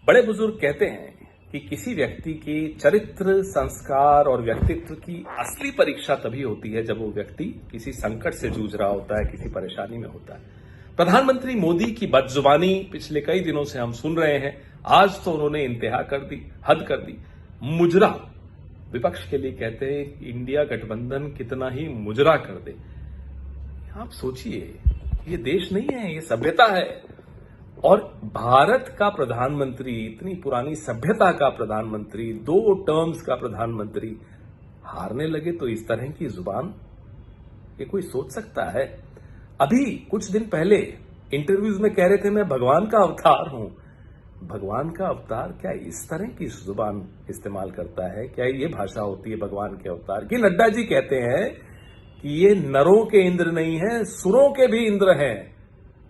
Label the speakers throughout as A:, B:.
A: बड़े बुजुर्ग कहते हैं कि किसी व्यक्ति के चरित्र, संस्कार और व्यक्तित्व की असली परीक्षा तभी होती है जब वो व्यक्ति किसी संकट से जूझ रहा होता है, किसी परेशानी में होता है। प्रधानमंत्री मोदी की बदजुबानी पिछले कई दिनों से हम सुन रहे हैं। आज तो उन्होंने इंतहा कर दी, हद कर दी। मुजरा, विपक्ष के लिए कहते हैं कि इंडिया गठबंधन कितना ही मुजरा कर दे। आप सोचिए, ये देश नहीं है, ये सभ्यता है। और भारत का प्रधानमंत्री, इतनी पुरानी सभ्यता का प्रधानमंत्री, 2 टर्म्स का प्रधानमंत्री हारने लगे तो इस तरह की जुबान, ये कोई सोच सकता है? अभी कुछ दिन पहले इंटरव्यूज में कह रहे थे मैं भगवान का अवतार हूं। भगवान का अवतार क्या इस तरह की जुबान इस्तेमाल करता है? क्या ये भाषा होती है भगवान के अवतार की? नड्डा जी कहते हैं कि ये नरों के इंद्र नहीं है, सुरों के भी इंद्र हैं।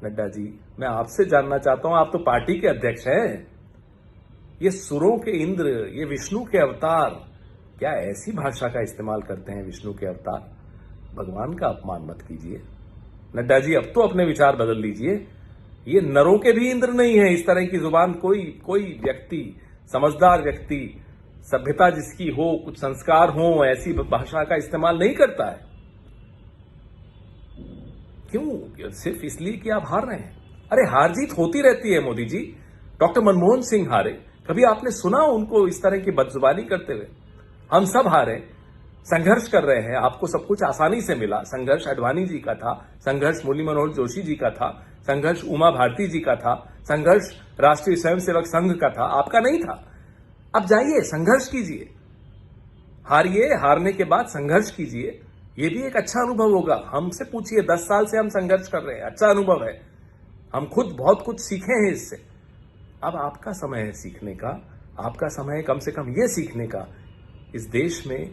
A: नड्डा जी, मैं आपसे जानना चाहता हूं, आप तो पार्टी के अध्यक्ष हैं। ये सुरों के इंद्र, ये विष्णु के अवतार, क्या ऐसी भाषा का इस्तेमाल करते हैं विष्णु के अवतार? भगवान का अपमान मत कीजिए नड्डा जी, अब तो अपने विचार बदल लीजिए। ये नरों के भी इंद्र नहीं है। इस तरह की जुबान कोई व्यक्ति, समझदार व्यक्ति, सभ्यता जिसकी हो, कुछ संस्कार हो, ऐसी भाषा का इस्तेमाल नहीं करता है। क्यों? सिर्फ इसलिए कि आप हार रहे हैं। अरे हार जीत होती रहती है मोदी जी। डॉक्टर मनमोहन सिंह हारे, कभी आपने सुना उनको इस तरह की बदजुबानी करते हुए? हम सब हारे, संघर्ष कर रहे हैं। आपको सब कुछ आसानी से मिला। संघर्ष अडवाणी जी का था, संघर्ष मुरली मनोहर जोशी जी का था, संघर्ष उमा भारती जी का था, संघर्ष राष्ट्रीय स्वयंसेवक संघ का था, आपका नहीं था। अब जाइए, संघर्ष कीजिए, हारिए, हारने के बाद संघर्ष कीजिए। ये भी एक अच्छा अनुभव होगा। हमसे पूछिए, 10 साल से हम संघर्ष कर रहे हैं, अच्छा अनुभव है। हम खुद बहुत कुछ सीखे हैं इससे। अब आपका समय है सीखने का, आपका समय है कम से कम ये सीखने का, इस देश में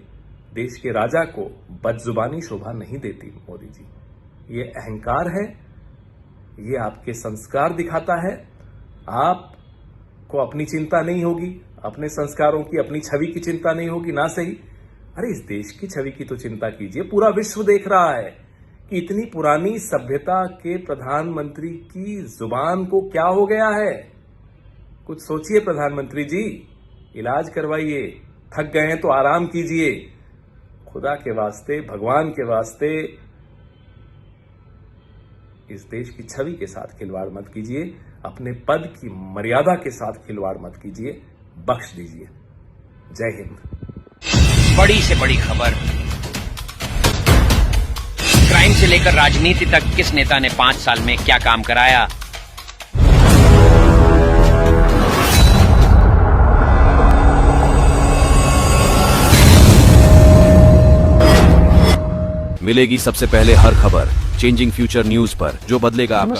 A: देश के राजा को बदजुबानी शोभा नहीं देती मोदी जी। ये अहंकार है, ये आपके संस्कार दिखाता है। आपको अपनी चिंता नहीं होगी, अपने संस्कारों की, अपनी छवि की चिंता नहीं होगी, ना सही। अरे इस देश की छवि की तो चिंता कीजिए। पूरा विश्व देख रहा है कि इतनी पुरानी सभ्यता के प्रधानमंत्री की जुबान को क्या हो गया है। कुछ सोचिए प्रधानमंत्री जी, इलाज करवाइए। थक गए हैं तो आराम कीजिए। खुदा के वास्ते, भगवान के वास्ते, इस देश की छवि के साथ खिलवाड़ मत कीजिए। अपने पद की मर्यादा के साथ खिलवाड़ मत कीजिए। बख्श दीजिए। जय हिंद।
B: बड़ी से बड़ी खबर, क्राइम से लेकर राजनीति तक किस नेता ने 5 साल में क्या काम कराया।
C: मिलेगी सबसे पहले हर खबर चेंजिंग फ्यूचर न्यूज पर, जो बदलेगा आपका